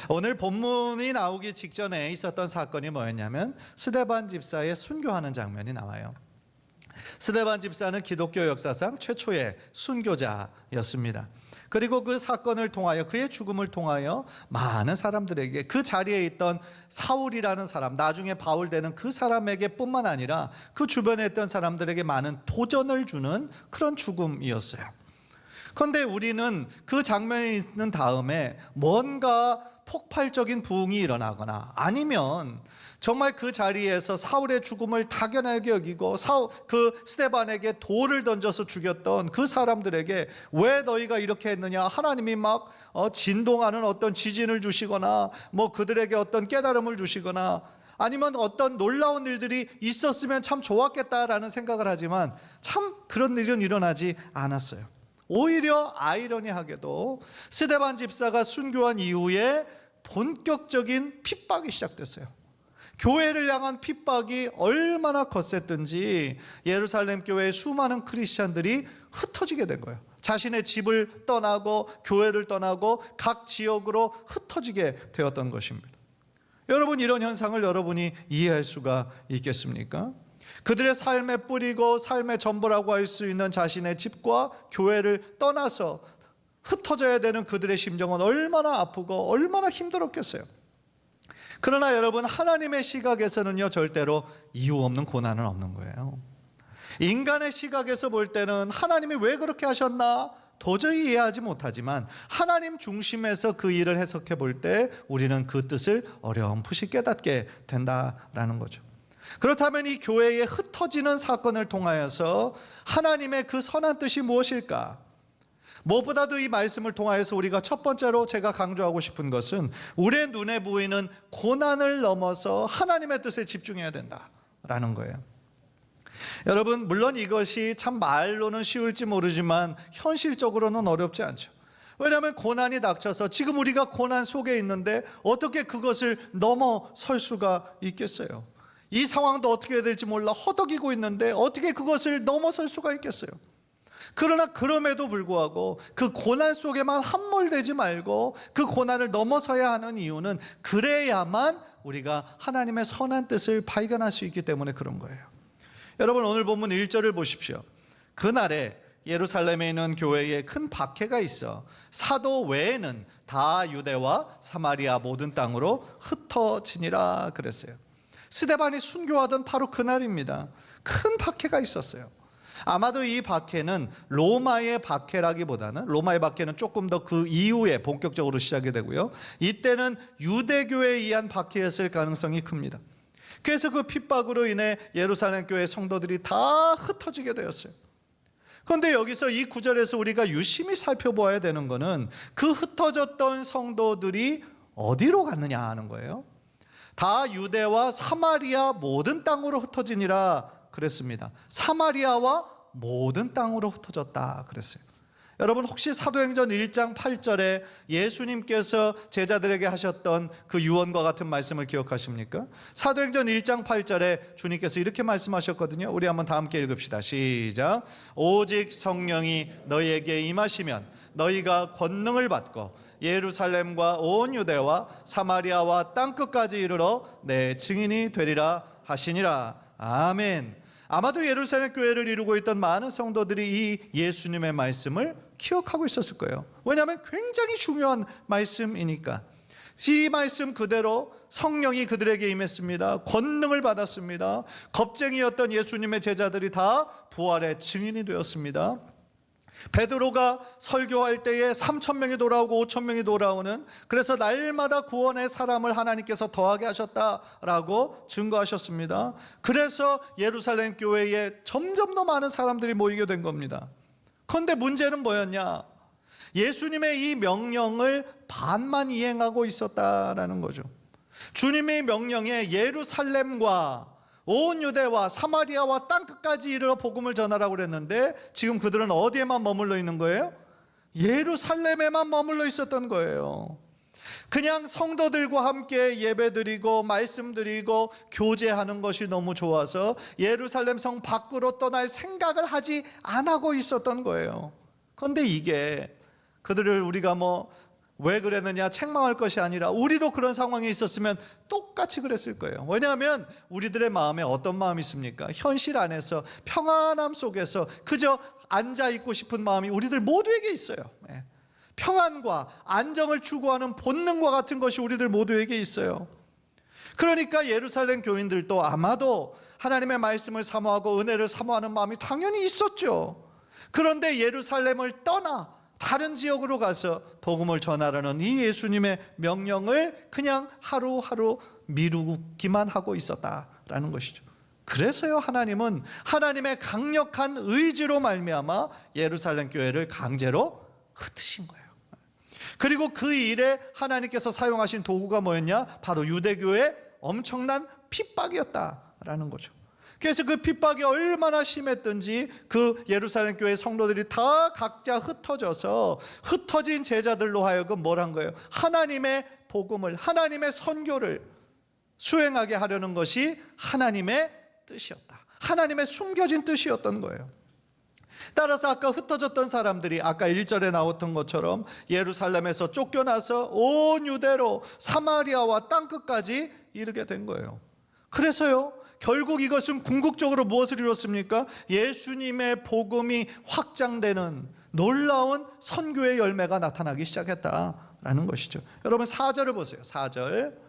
오늘 본문이 나오기 직전에 있었던 사건이 뭐였냐면 스데반 집사의 순교하는 장면이 나와요. 스데반 집사는 기독교 역사상 최초의 순교자였습니다. 그리고 그 사건을 통하여, 그의 죽음을 통하여 많은 사람들에게, 그 자리에 있던 사울이라는 사람, 나중에 바울 되는 그 사람에게 뿐만 아니라 그 주변에 있던 사람들에게 많은 도전을 주는 그런 죽음이었어요. 그런데 우리는 그 장면이 있는 다음에 뭔가 폭발적인 부흥이 일어나거나, 아니면 정말 그 자리에서 사울의 죽음을 당연하게 여기고 그 스데반에게 돌을 던져서 죽였던 그 사람들에게 왜 너희가 이렇게 했느냐, 하나님이 막 진동하는 어떤 지진을 주시거나 뭐 그들에게 어떤 깨달음을 주시거나 아니면 어떤 놀라운 일들이 있었으면 참 좋았겠다라는 생각을 하지만 참 그런 일은 일어나지 않았어요. 오히려 아이러니하게도 스데반 집사가 순교한 이후에 본격적인 핍박이 시작됐어요. 교회를 향한 핍박이 얼마나 거셌든지 예루살렘 교회의 수많은 크리스찬들이 흩어지게 된 거예요. 자신의 집을 떠나고 교회를 떠나고 각 지역으로 흩어지게 되었던 것입니다. 여러분, 이런 현상을 여러분이 이해할 수가 있겠습니까? 그들의 삶의 뿌리고 삶의 전부라고 할 수 있는 자신의 집과 교회를 떠나서 흩어져야 되는 그들의 심정은 얼마나 아프고 얼마나 힘들었겠어요. 그러나 여러분, 하나님의 시각에서는요, 절대로 이유 없는 고난은 없는 거예요. 인간의 시각에서 볼 때는 하나님이 왜 그렇게 하셨나 도저히 이해하지 못하지만, 하나님 중심에서 그 일을 해석해 볼 때 우리는 그 뜻을 어렴풋이 깨닫게 된다라는 거죠. 그렇다면 이 교회에 흩어지는 사건을 통하여서 하나님의 그 선한 뜻이 무엇일까? 무엇보다도 이 말씀을 통하여서 우리가 첫 번째로 제가 강조하고 싶은 것은, 우리의 눈에 보이는 고난을 넘어서 하나님의 뜻에 집중해야 된다라는 거예요. 여러분, 물론 이것이 참 말로는 쉬울지 모르지만 현실적으로는 어렵지 않죠. 왜냐하면 고난이 닥쳐서 지금 우리가 고난 속에 있는데 어떻게 그것을 넘어설 수가 있겠어요? 이 상황도 어떻게 해야 될지 몰라 허덕이고 있는데 어떻게 그것을 넘어설 수가 있겠어요? 그러나 그럼에도 불구하고 그 고난 속에만 함몰되지 말고 그 고난을 넘어서야 하는 이유는, 그래야만 우리가 하나님의 선한 뜻을 발견할 수 있기 때문에 그런 거예요. 여러분, 오늘 본문 1절을 보십시오. 그날에 예루살렘에 있는 교회에 큰 박해가 있어 사도 외에는 다 유대와 사마리아 모든 땅으로 흩어지니라 그랬어요. 스데반이 순교하던 바로 그날입니다. 큰 박해가 있었어요. 아마도 이 박해는 로마의 박해라기보다는, 로마의 박해는 조금 더 그 이후에 본격적으로 시작이 되고요, 이때는 유대교에 의한 박해였을 가능성이 큽니다. 그래서 그 핍박으로 인해 예루살렘 교회 성도들이 다 흩어지게 되었어요. 그런데 여기서 이 구절에서 우리가 유심히 살펴보아야 되는 것은, 그 흩어졌던 성도들이 어디로 갔느냐 하는 거예요. 다 유대와 사마리아 모든 땅으로 흩어지니라 그랬습니다. 사마리아와 모든 땅으로 흩어졌다 그랬어요. 여러분, 혹시 사도행전 1장 8절에 예수님께서 제자들에게 하셨던 그 유언과 같은 말씀을 기억하십니까? 사도행전 1장 8절에 주님께서 이렇게 말씀하셨거든요. 우리 한번 다 함께 읽읍시다. 시작. 오직 성령이 너희에게 임하시면 너희가 권능을 받고 예루살렘과 온 유대와 사마리아와 땅끝까지 이르러 내 증인이 되리라 하시니라. 아멘. 아마도 예루살렘 교회를 이루고 있던 많은 성도들이 이 예수님의 말씀을 기억하고 있었을 거예요. 왜냐하면 굉장히 중요한 말씀이니까. 이 말씀 그대로 성령이 그들에게 임했습니다. 권능을 받았습니다. 겁쟁이였던 예수님의 제자들이 다 부활의 증인이 되었습니다. 베드로가 설교할 때에 3,000명이 돌아오고 5,000명이 돌아오는, 그래서 날마다 구원의 사람을 하나님께서 더하게 하셨다라고 증거하셨습니다. 그래서 예루살렘 교회에 점점 더 많은 사람들이 모이게 된 겁니다. 그런데 문제는 뭐였냐? 예수님의 이 명령을 반만 이행하고 있었다라는 거죠. 주님의 명령에 예루살렘과 온 유대와 사마리아와 땅끝까지 이르러 복음을 전하라고 그랬는데, 지금 그들은 어디에만 머물러 있는 거예요? 예루살렘에만 머물러 있었던 거예요. 그냥 성도들과 함께 예배드리고 말씀드리고 교제하는 것이 너무 좋아서 예루살렘 성 밖으로 떠날 생각을 하지 않고 있었던 거예요. 그런데 이게 그들을 우리가 왜 그랬느냐? 책망할 것이 아니라 우리도 그런 상황에 있었으면 똑같이 그랬을 거예요. 왜냐하면 우리들의 마음에 어떤 마음이 있습니까? 현실 안에서 평안함 속에서 그저 앉아있고 싶은 마음이 우리들 모두에게 있어요. 평안과 안정을 추구하는 본능과 같은 것이 우리들 모두에게 있어요. 그러니까 예루살렘 교인들도 아마도 하나님의 말씀을 사모하고 은혜를 사모하는 마음이 당연히 있었죠. 그런데 예루살렘을 떠나 다른 지역으로 가서 복음을 전하라는 이 예수님의 명령을 그냥 하루하루 미루기만 하고 있었다라는 것이죠. 그래서요, 하나님은 하나님의 강력한 의지로 말미암아 예루살렘 교회를 강제로 흩으신 거예요. 그리고 그 일에 하나님께서 사용하신 도구가 뭐였냐? 바로 유대교의 엄청난 핍박이었다라는 거죠. 그래서 그 핍박이 얼마나 심했든지 그 예루살렘 교회 성도들이 다 각자 흩어져서 흩어진 제자들로 하여금 뭘 한 거예요? 하나님의 복음을, 하나님의 선교를 수행하게 하려는 것이 하나님의 뜻이었다. 하나님의 숨겨진 뜻이었던 거예요. 따라서 아까 흩어졌던 사람들이 아까 1절에 나왔던 것처럼 예루살렘에서 쫓겨나서 온 유대로 사마리아와 땅끝까지 이르게 된 거예요. 그래서요, 결국 이것은 궁극적으로 무엇을 이뤘습니까? 예수님의 복음이 확장되는 놀라운 선교의 열매가 나타나기 시작했다라는 것이죠. 여러분 4절을 보세요. 4절.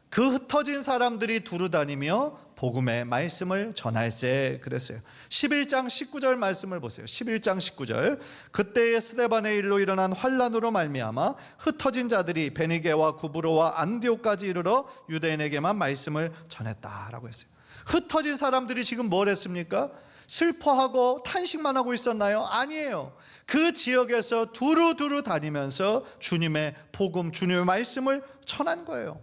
그 흩어진 사람들이 두루 다니며 복음의 말씀을 전할세 그랬어요. 11장 19절 말씀을 보세요. 11장 19절. 그때의 스데반의 일로 일어난 환란으로 말미암아 흩어진 자들이 베니게와 구브로와 안디옥까지 이르러 유대인에게만 말씀을 전했다라고 했어요. 흩어진 사람들이 지금 뭘 했습니까? 슬퍼하고 탄식만 하고 있었나요? 아니에요. 그 지역에서 두루두루 다니면서 주님의 복음, 주님의 말씀을 전한 거예요.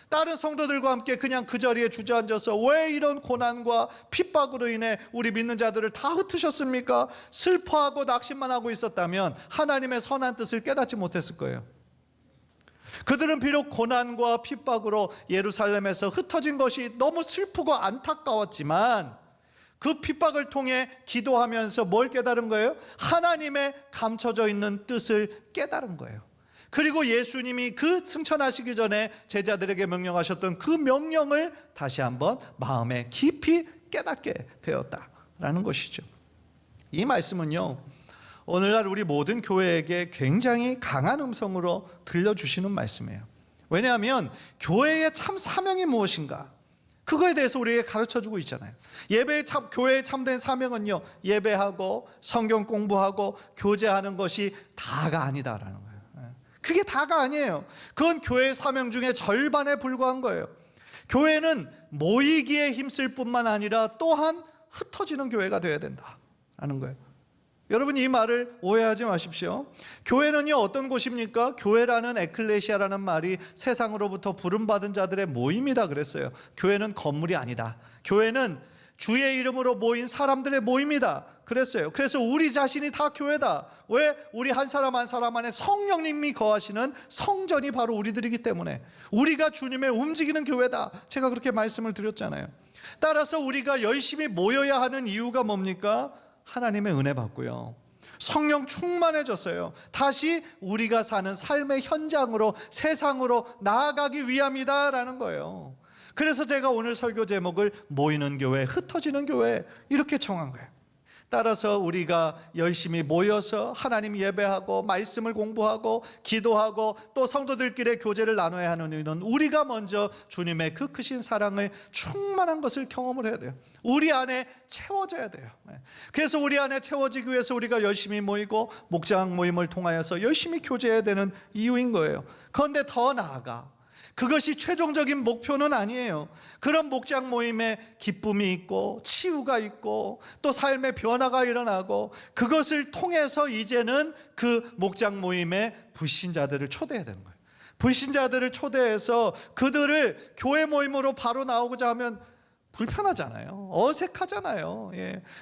다른 성도들과 함께 그냥 그 자리에 주저앉아서 왜 이런 고난과 핍박으로 인해 우리 믿는 자들을 다 흩으셨습니까? 슬퍼하고 낙심만 하고 있었다면 하나님의 선한 뜻을 깨닫지 못했을 거예요. 그들은 비록 고난과 핍박으로 예루살렘에서 흩어진 것이 너무 슬프고 안타까웠지만 그 핍박을 통해 기도하면서 뭘 깨달은 거예요? 하나님의 감춰져 있는 뜻을 깨달은 거예요. 그리고 예수님이 그 승천하시기 전에 제자들에게 명령하셨던 그 명령을 다시 한번 마음에 깊이 깨닫게 되었다라는 것이죠. 이 말씀은요, 오늘날 우리 모든 교회에게 굉장히 강한 음성으로 들려주시는 말씀이에요. 왜냐하면 교회의 참 사명이 무엇인가? 그거에 대해서 우리에게 가르쳐주고 있잖아요. 교회의 참된 사명은요, 예배하고 성경 공부하고 교제하는 것이 다가 아니다라는 거예요. 그게 다가 아니에요. 그건 교회의 사명 중에 절반에 불과한 거예요. 교회는 모이기에 힘쓸 뿐만 아니라 또한 흩어지는 교회가 되어야 된다라는 거예요. 여러분 이 말을 오해하지 마십시오. 교회는요 어떤 곳입니까? 교회라는 에클레시아라는 말이 세상으로부터 부름받은 자들의 모임이다 그랬어요. 교회는 건물이 아니다. 교회는 주의 이름으로 모인 사람들의 모임이다 그랬어요. 그래서 우리 자신이 다 교회다. 왜? 우리 한 사람 한 사람 안에 성령님이 거하시는 성전이 바로 우리들이기 때문에 우리가 주님의 움직이는 교회다. 제가 그렇게 말씀을 드렸잖아요. 따라서 우리가 열심히 모여야 하는 이유가 뭡니까? 하나님의 은혜 받고요, 성령 충만해졌어요. 다시 우리가 사는 삶의 현장으로, 세상으로 나아가기 위함이다라는 거예요. 그래서 제가 오늘 설교 제목을 모이는 교회, 흩어지는 교회 이렇게 정한 거예요. 따라서 우리가 열심히 모여서 하나님 예배하고 말씀을 공부하고 기도하고 또 성도들끼리 교제를 나눠야 하는 이유는 우리가 먼저 주님의 그 크신 사랑을 충만한 것을 경험을 해야 돼요. 우리 안에 채워져야 돼요. 그래서 우리 안에 채워지기 위해서 우리가 열심히 모이고 목장 모임을 통하여서 열심히 교제해야 되는 이유인 거예요. 그런데 더 나아가 그것이 최종적인 목표는 아니에요. 그런 목장 모임에 기쁨이 있고 치유가 있고 또 삶의 변화가 일어나고 그것을 통해서 이제는 그 목장 모임에 불신자들을 초대해야 되는 거예요. 불신자들을 초대해서 그들을 교회 모임으로 바로 나오고자 하면 불편하잖아요. 어색하잖아요.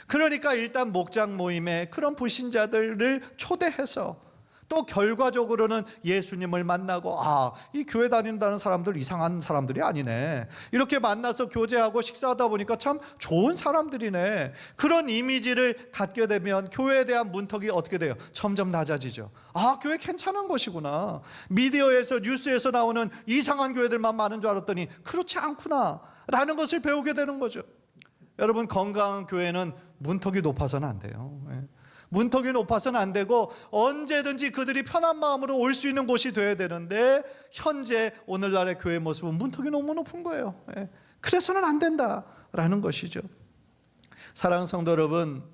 그러니까 일단 목장 모임에 그런 불신자들을 초대해서 또 결과적으로는 예수님을 만나고 이 교회 다닌다는 사람들 이상한 사람들이 아니네. 이렇게 만나서 교제하고 식사하다 보니까 참 좋은 사람들이네. 그런 이미지를 갖게 되면 교회에 대한 문턱이 어떻게 돼요? 점점 낮아지죠. 교회 괜찮은 곳이구나. 미디어에서 뉴스에서 나오는 이상한 교회들만 많은 줄 알았더니 그렇지 않구나 라는 것을 배우게 되는 거죠. 여러분, 건강한 교회는 문턱이 높아서는 안 돼요. 문턱이 높아서는 안 되고 언제든지 그들이 편한 마음으로 올 수 있는 곳이 되어야 되는데, 현재 오늘날의 교회 모습은 문턱이 너무 높은 거예요. 그래서는 안 된다라는 것이죠. 사랑하는 성도 여러분,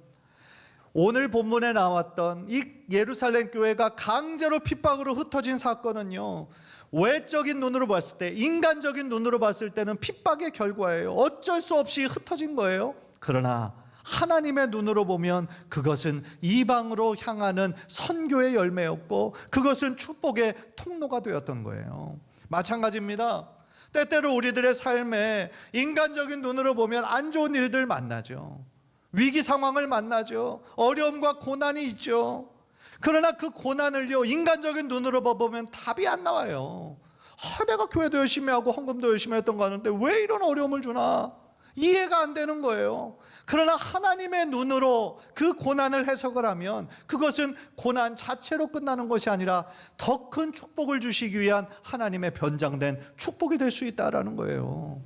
오늘 본문에 나왔던 이 예루살렘 교회가 강제로 핍박으로 흩어진 사건은요, 외적인 눈으로 봤을 때, 인간적인 눈으로 봤을 때는 핍박의 결과예요. 어쩔 수 없이 흩어진 거예요. 그러나 하나님의 눈으로 보면 그것은 이방으로 향하는 선교의 열매였고, 그것은 축복의 통로가 되었던 거예요. 마찬가지입니다. 때때로 우리들의 삶에 인간적인 눈으로 보면 안 좋은 일들 만나죠. 위기 상황을 만나죠. 어려움과 고난이 있죠. 그러나 그 고난을요, 인간적인 눈으로 보면 답이 안 나와요. 내가 교회도 열심히 하고 헌금도 열심히 했던 거 하는데 왜 이런 어려움을 주나? 이해가 안 되는 거예요. 그러나 하나님의 눈으로 그 고난을 해석을 하면 그것은 고난 자체로 끝나는 것이 아니라 더 큰 축복을 주시기 위한 하나님의 변장된 축복이 될 수 있다는 거예요.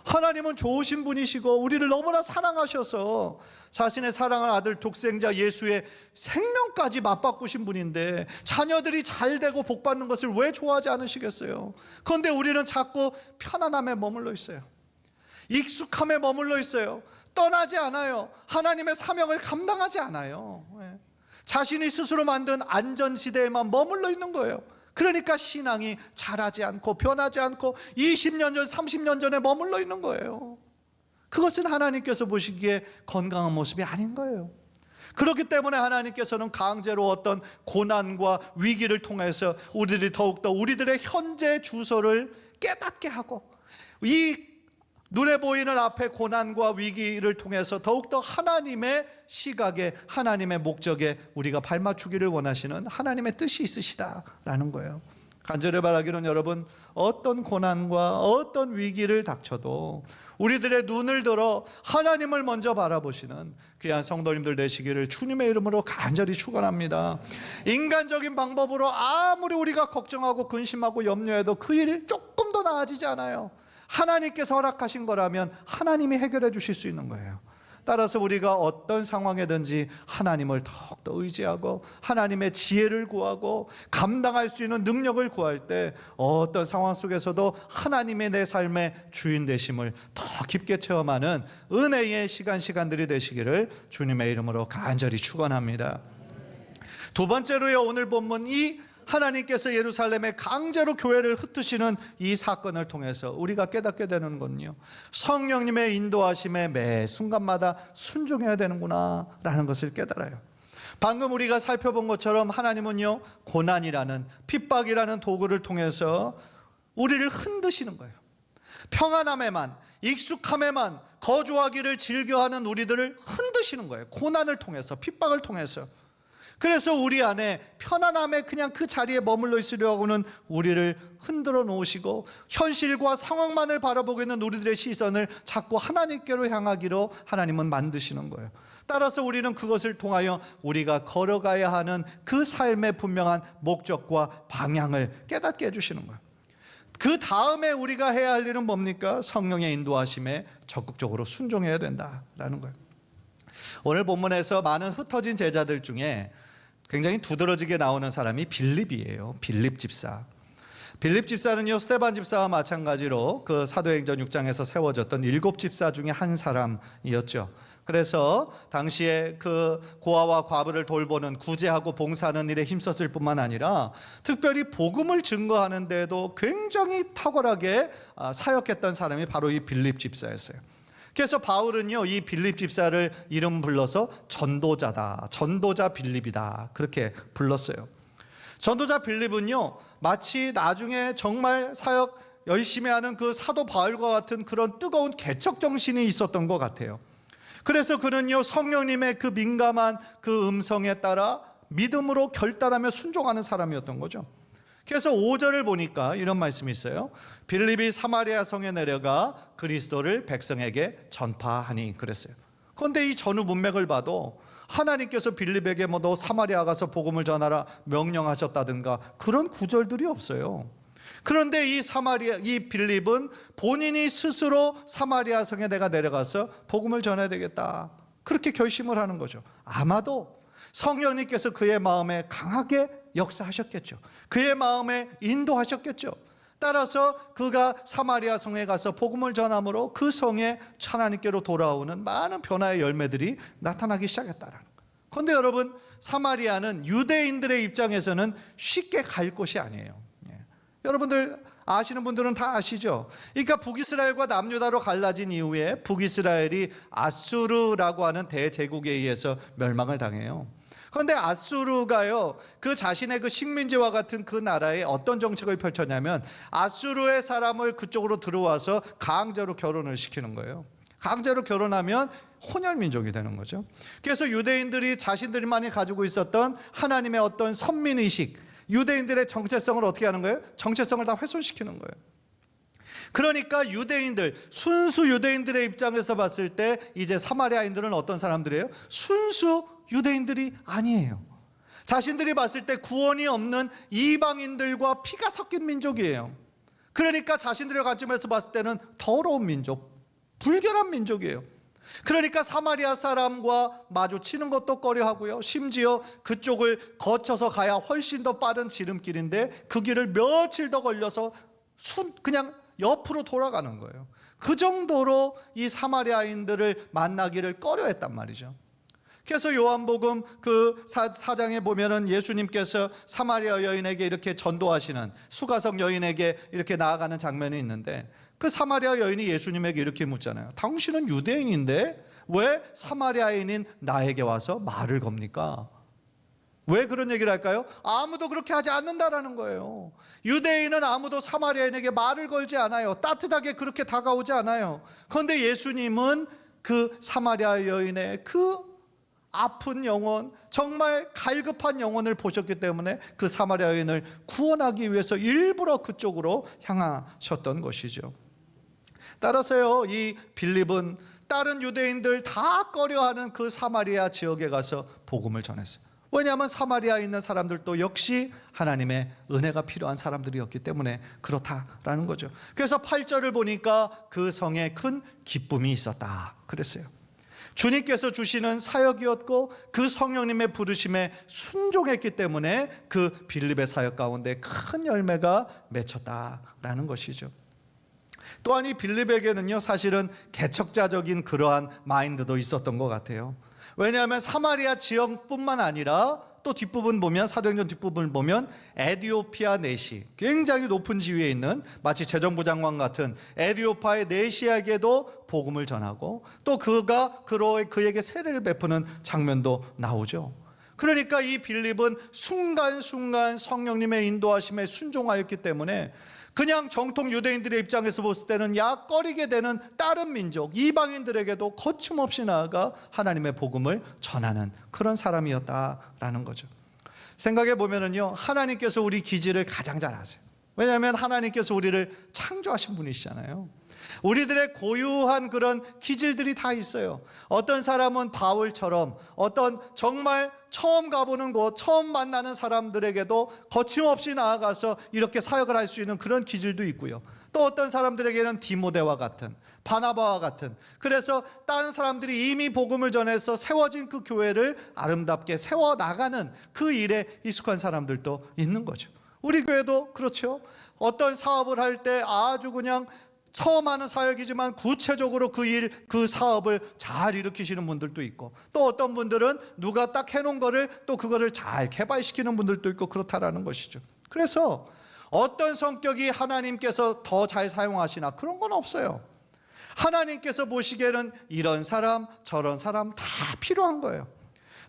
하나님은 좋으신 분이시고 우리를 너무나 사랑하셔서 자신의 사랑하는 아들 독생자 예수의 생명까지 맞바꾸신 분인데, 자녀들이 잘 되고 복 받는 것을 왜 좋아하지 않으시겠어요? 그런데 우리는 자꾸 편안함에 머물러 있어요. 익숙함에 머물러 있어요. 떠나지 않아요. 하나님의 사명을 감당하지 않아요. 자신이 스스로 만든 안전지대에만 머물러 있는 거예요. 그러니까 신앙이 자라지 않고 변하지 않고 20년 전, 30년 전에 머물러 있는 거예요. 그것은 하나님께서 보시기에 건강한 모습이 아닌 거예요. 그렇기 때문에 하나님께서는 강제로 어떤 고난과 위기를 통해서 우리들이 더욱더 우리들의 현재 주소를 깨닫게 하고, 이 눈에 보이는 앞에 고난과 위기를 통해서 더욱더 하나님의 시각에, 하나님의 목적에 우리가 발맞추기를 원하시는 하나님의 뜻이 있으시다라는 거예요. 간절히 바라기는, 여러분, 어떤 고난과 어떤 위기를 닥쳐도 우리들의 눈을 들어 하나님을 먼저 바라보시는 귀한 성도님들 되시기를 주님의 이름으로 간절히 축원합니다. 인간적인 방법으로 아무리 우리가 걱정하고 근심하고 염려해도 그 일이 조금 더 나아지지 않아요. 하나님께서 허락하신 거라면 하나님이 해결해 주실 수 있는 거예요. 따라서 우리가 어떤 상황에든지 하나님을 더욱더 의지하고 하나님의 지혜를 구하고 감당할 수 있는 능력을 구할 때 어떤 상황 속에서도 하나님의 내 삶의 주인 되심을 더 깊게 체험하는 은혜의 시간들이 되시기를 주님의 이름으로 간절히 축원합니다. 두 번째로요, 오늘 본문 이 하나님께서 예루살렘에 강제로 교회를 흩으시는 이 사건을 통해서 우리가 깨닫게 되는 건요, 성령님의 인도하심에 매 순간마다 순종해야 되는구나 라는 것을 깨달아요. 방금 우리가 살펴본 것처럼 하나님은요, 고난이라는, 핍박이라는 도구를 통해서 우리를 흔드시는 거예요. 평안함에만, 익숙함에만 거주하기를 즐겨하는 우리들을 흔드시는 거예요. 고난을 통해서, 핍박을 통해서. 그래서 우리 안에 편안함에 그냥 그 자리에 머물러 있으려고는 우리를 흔들어 놓으시고, 현실과 상황만을 바라보고 있는 우리들의 시선을 자꾸 하나님께로 향하기로 하나님은 만드시는 거예요. 따라서 우리는 그것을 통하여 우리가 걸어가야 하는 그 삶의 분명한 목적과 방향을 깨닫게 해주시는 거예요. 그 다음에 우리가 해야 할 일은 뭡니까? 성령의 인도하심에 적극적으로 순종해야 된다라는 거예요. 오늘 본문에서 많은 흩어진 제자들 중에 굉장히 두드러지게 나오는 사람이 빌립이에요. 빌립 집사. 빌립 집사는요, 스데반 집사와 마찬가지로 그 사도행전 6장에서 세워졌던 7 집사 중에 한 사람이었죠. 그래서 당시에 그 고아와 과부를 돌보는, 구제하고 봉사하는 일에 힘썼을 뿐만 아니라 특별히 복음을 증거하는 데도 굉장히 탁월하게 사역했던 사람이 바로 이 빌립 집사였어요. 그래서 바울은요, 이 빌립 집사를 이름 불러서 전도자다, 전도자 빌립이다, 그렇게 불렀어요. 전도자 빌립은요, 마치 나중에 정말 사역 열심히 하는 그 사도 바울과 같은 그런 뜨거운 개척 정신이 있었던 것 같아요. 그래서 그는요, 성령님의 그 민감한 그 음성에 따라 믿음으로 결단하며 순종하는 사람이었던 거죠. 그래서 5절을 보니까 이런 말씀이 있어요. 빌립이 사마리아 성에 내려가 그리스도를 백성에게 전파하니 그랬어요. 그런데 이 전후 문맥을 봐도 하나님께서 빌립에게 뭐 너 사마리아 가서 복음을 전하라 명령하셨다든가 그런 구절들이 없어요. 그런데 이 빌립은 본인이 스스로 사마리아 성에 내가 내려가서 복음을 전해야 되겠다, 그렇게 결심을 하는 거죠. 아마도 성령님께서 그의 마음에 강하게 역사하셨겠죠. 그의 마음에 인도하셨겠죠. 따라서 그가 사마리아 성에 가서 복음을 전함으로 그 성에 하나님께로 돌아오는 많은 변화의 열매들이 나타나기 시작했다라는 거예요. 그런데 여러분, 사마리아는 유대인들의 입장에서는 쉽게 갈 곳이 아니에요. 여러분들 아시는 분들은 다 아시죠? 그러니까 북이스라엘과 남유다로 갈라진 이후에 북이스라엘이 아수르라고 하는 대제국에 의해서 멸망을 당해요. 그런데 아수르가요, 그 자신의 그 식민지와 같은 그 나라에 어떤 정책을 펼쳤냐면 아수르의 사람을 그쪽으로 들어와서 강제로 결혼을 시키는 거예요. 강제로 결혼하면 혼혈민족이 되는 거죠. 그래서 유대인들이 자신들만이 가지고 있었던 하나님의 어떤 선민의식, 유대인들의 정체성을 어떻게 하는 거예요? 정체성을 다 훼손시키는 거예요. 그러니까 순수 유대인들의 입장에서 봤을 때 이제 사마리아인들은 어떤 사람들이에요? 순수 유대인들이 아니에요. 자신들이 봤을 때 구원이 없는 이방인들과 피가 섞인 민족이에요. 그러니까 자신들의 관점에서 봤을 때는 더러운 민족, 불결한 민족이에요. 그러니까 사마리아 사람과 마주치는 것도 꺼려하고요, 심지어 그쪽을 거쳐서 가야 훨씬 더 빠른 지름길인데 그 길을 며칠 더 걸려서 그냥 옆으로 돌아가는 거예요. 그 정도로 이 사마리아인들을 만나기를 꺼려했단 말이죠. 그래서 요한복음 그 4장에 보면은 예수님께서 사마리아 여인에게 이렇게 전도하시는, 수가성 여인에게 이렇게 나아가는 장면이 있는데, 그 사마리아 여인이 예수님에게 이렇게 묻잖아요. 당신은 유대인인데 왜 사마리아인인 나에게 와서 말을 겁니까? 왜 그런 얘기를 할까요? 아무도 그렇게 하지 않는다라는 거예요. 유대인은 아무도 사마리아인에게 말을 걸지 않아요. 따뜻하게 그렇게 다가오지 않아요. 그런데 예수님은 그 사마리아 여인의 그 아픈 영혼, 정말 갈급한 영혼을 보셨기 때문에 그 사마리아 여인을 구원하기 위해서 일부러 그쪽으로 향하셨던 것이죠. 따라서요, 이 빌립은 다른 유대인들 다 꺼려하는 그 사마리아 지역에 가서 복음을 전했어요. 왜냐하면 사마리아에 있는 사람들도 역시 하나님의 은혜가 필요한 사람들이었기 때문에 그렇다라는 거죠. 그래서 8절을 보니까 그 성에 큰 기쁨이 있었다 그랬어요. 주님께서 주시는 사역이었고 그 성령님의 부르심에 순종했기 때문에 그 빌립의 사역 가운데 큰 열매가 맺혔다라는 것이죠. 또한 이 빌립에게는요, 사실은 개척자적인 그러한 마인드도 있었던 것 같아요. 왜냐하면 사마리아 지역뿐만 아니라 또 뒷부분 보면, 사도행전 뒷부분을 보면 에디오피아 네시, 굉장히 높은 지위에 있는 마치 재정부 장관 같은 에디오파의 네시에게도 복음을 전하고 또 그가 그에게 세례를 베푸는 장면도 나오죠. 그러니까 이 빌립은 순간순간 성령님의 인도하심에 순종하였기 때문에 그냥 정통 유대인들의 입장에서 봤을 때는 꺼리게 되는 다른 민족, 이방인들에게도 거침없이 나아가 하나님의 복음을 전하는 그런 사람이었다라는 거죠. 생각해 보면은요, 하나님께서 우리 기질을 가장 잘 아세요. 왜냐하면 하나님께서 우리를 창조하신 분이시잖아요. 우리들의 고유한 그런 기질들이 다 있어요. 어떤 사람은 바울처럼 어떤 정말 처음 가보는 곳, 처음 만나는 사람들에게도 거침없이 나아가서 이렇게 사역을 할 수 있는 그런 기질도 있고요. 또 어떤 사람들에게는 디모데와 같은, 바나바와 같은, 그래서 다른 사람들이 이미 복음을 전해서 세워진 그 교회를 아름답게 세워나가는 그 일에 익숙한 사람들도 있는 거죠. 우리 교회도 그렇죠. 어떤 사업을 할 때 아주 그냥 처음 하는 사역이지만 구체적으로 그 사업을 잘 일으키시는 분들도 있고, 또 어떤 분들은 누가 딱 해놓은 거를 또 그거를 잘 개발시키는 분들도 있고 그렇다라는 것이죠. 그래서 어떤 성격이 하나님께서 더 잘 사용하시나 그런 건 없어요. 하나님께서 보시기에는 이런 사람 저런 사람 다 필요한 거예요.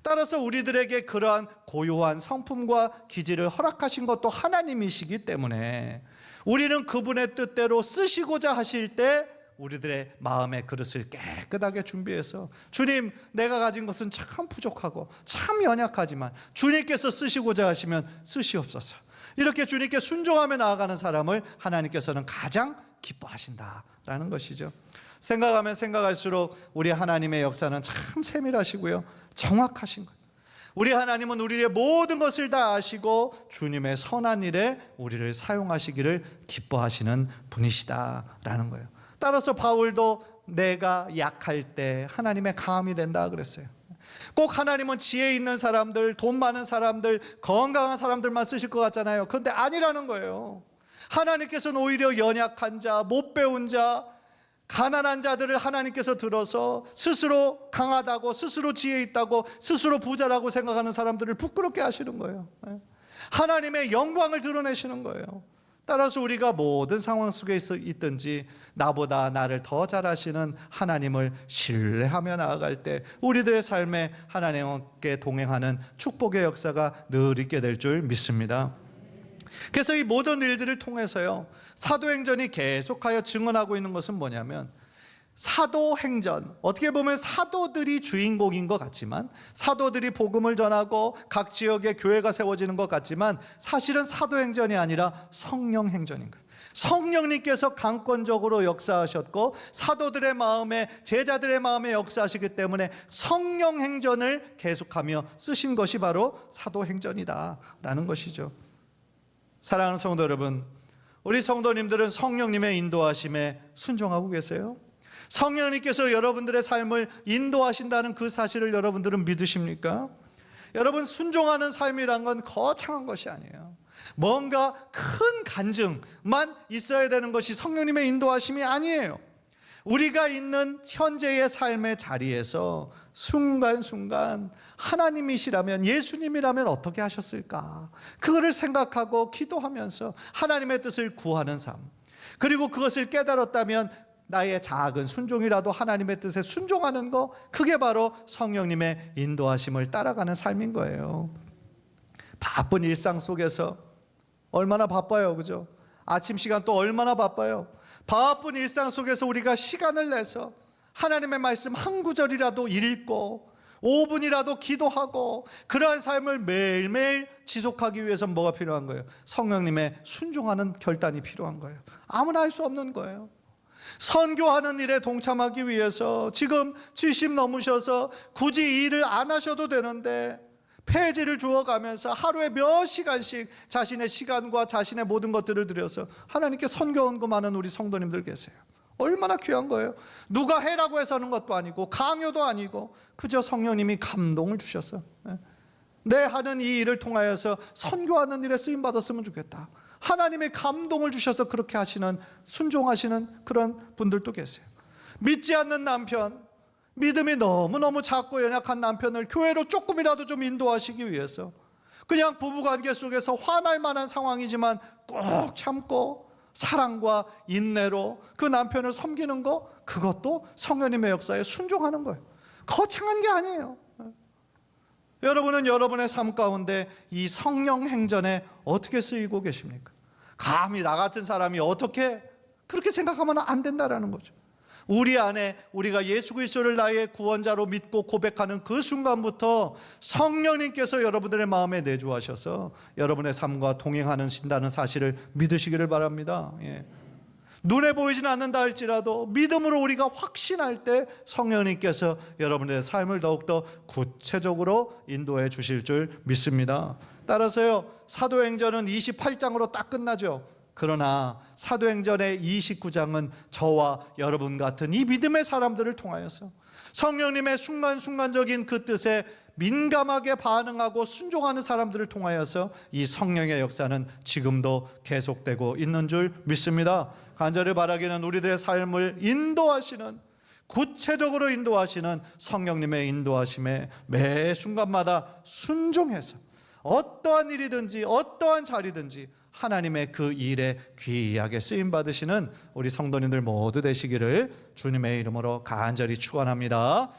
따라서 우리들에게 그러한 고유한 성품과 기질을 허락하신 것도 하나님이시기 때문에 우리는 그분의 뜻대로 쓰시고자 하실 때 우리들의 마음의 그릇을 깨끗하게 준비해서 주님, 내가 가진 것은 참 부족하고 참 연약하지만 주님께서 쓰시고자 하시면 쓰시옵소서. 이렇게 주님께 순종하며 나아가는 사람을 하나님께서는 가장 기뻐하신다라는 것이죠. 생각하면 생각할수록 우리 하나님의 역사는 참 세밀하시고요, 정확하신 거예요. 우리 하나님은 우리의 모든 것을 다 아시고 주님의 선한 일에 우리를 사용하시기를 기뻐하시는 분이시다라는 거예요. 따라서 바울도 내가 약할 때 하나님의 감히 된다 그랬어요. 꼭 하나님은 지혜 있는 사람들, 돈 많은 사람들, 건강한 사람들만 쓰실 것 같잖아요. 그런데 아니라는 거예요. 하나님께서는 오히려 연약한 자, 못 배운 자, 가난한 자들을 하나님께서 들어서 스스로 강하다고, 스스로 지혜 있다고, 스스로 부자라고 생각하는 사람들을 부끄럽게 하시는 거예요. 하나님의 영광을 드러내시는 거예요. 따라서 우리가 모든 상황 속에 있든지 나보다 나를 더 잘하시는 하나님을 신뢰하며 나아갈 때 우리들의 삶에 하나님과 함께 동행하는 축복의 역사가 늘 있게 될 줄 믿습니다. 그래서 이 모든 일들을 통해서요, 사도행전이 계속하여 증언하고 있는 것은 뭐냐면, 사도행전, 어떻게 보면 사도들이 주인공인 것 같지만, 사도들이 복음을 전하고 각 지역에 교회가 세워지는 것 같지만, 사실은 사도행전이 아니라 성령행전인 거예요. 성령님께서 강권적으로 역사하셨고 사도들의 마음에, 제자들의 마음에 역사하시기 때문에 성령행전을 계속하며 쓰신 것이 바로 사도행전이다라는 것이죠. 사랑하는 성도 여러분, 우리 성도님들은 성령님의 인도하심에 순종하고 계세요? 성령님께서 여러분들의 삶을 인도하신다는 그 사실을 여러분들은 믿으십니까? 여러분, 순종하는 삶이란 건 거창한 것이 아니에요. 뭔가 큰 간증만 있어야 되는 것이 성령님의 인도하심이 아니에요. 우리가 있는 현재의 삶의 자리에서 순간순간 하나님이시라면, 예수님이라면 어떻게 하셨을까? 그거를 생각하고 기도하면서 하나님의 뜻을 구하는 삶, 그리고 그것을 깨달았다면 나의 작은 순종이라도 하나님의 뜻에 순종하는 거, 그게 바로 성령님의 인도하심을 따라가는 삶인 거예요. 바쁜 일상 속에서 얼마나 바빠요, 그죠? 아침 시간 또 얼마나 바빠요. 바쁜 일상 속에서 우리가 시간을 내서 하나님의 말씀 한 구절이라도 읽고 5분이라도 기도하고 그러한 삶을 매일매일 지속하기 위해서는 뭐가 필요한 거예요? 성령님의 순종하는 결단이 필요한 거예요. 아무나 할 수 없는 거예요. 선교하는 일에 동참하기 위해서 지금 70 넘으셔서 굳이 이 일을 안 하셔도 되는데 폐지를 주어가면서 하루에 몇 시간씩 자신의 시간과 자신의 모든 것들을 들여서 하나님께 선교 헌금하는 우리 성도님들 계세요. 얼마나 귀한 거예요. 누가 해라고 해서 하는 것도 아니고 강요도 아니고 그저 성령님이 감동을 주셔서 내 하는 이 일을 통하여서 선교하는 일에 쓰임받았으면 좋겠다, 하나님의 감동을 주셔서 그렇게 하시는, 순종하시는 그런 분들도 계세요. 믿지 않는 남편, 믿음이 너무너무 작고 연약한 남편을 교회로 조금이라도 좀 인도하시기 위해서 그냥 부부관계 속에서 화날 만한 상황이지만 꼭 참고 사랑과 인내로 그 남편을 섬기는 거, 그것도 성령님의 역사에 순종하는 거예요. 거창한 게 아니에요. 여러분은 여러분의 삶 가운데 이 성령 행전에 어떻게 쓰이고 계십니까? 감히 나 같은 사람이 어떻게 그렇게 생각하면 안 된다라는 거죠. 우리 안에 우리가 예수 그리스도를 나의 구원자로 믿고 고백하는 그 순간부터 성령님께서 여러분들의 마음에 내주하셔서 여러분의 삶과 동행하는 신다는 사실을 믿으시기를 바랍니다. 눈에 보이진 않는다 할지라도 믿음으로 우리가 확신할 때 성령님께서 여러분의 삶을 더욱더 구체적으로 인도해 주실 줄 믿습니다. 따라서요, 사도행전은 28장으로 딱 끝나죠. 그러나 사도행전의 29장은 저와 여러분 같은 이 믿음의 사람들을 통하여서 성령님의 순간순간적인 그 뜻에 민감하게 반응하고 순종하는 사람들을 통하여서 이 성령의 역사는 지금도 계속되고 있는 줄 믿습니다. 간절히 바라기는 우리들의 삶을 인도하시는, 구체적으로 인도하시는 성령님의 인도하심에 매 순간마다 순종해서 어떠한 일이든지 어떠한 자리든지 하나님의 그 일에 귀하게 쓰임받으시는 우리 성도님들 모두 되시기를 주님의 이름으로 간절히 축원합니다.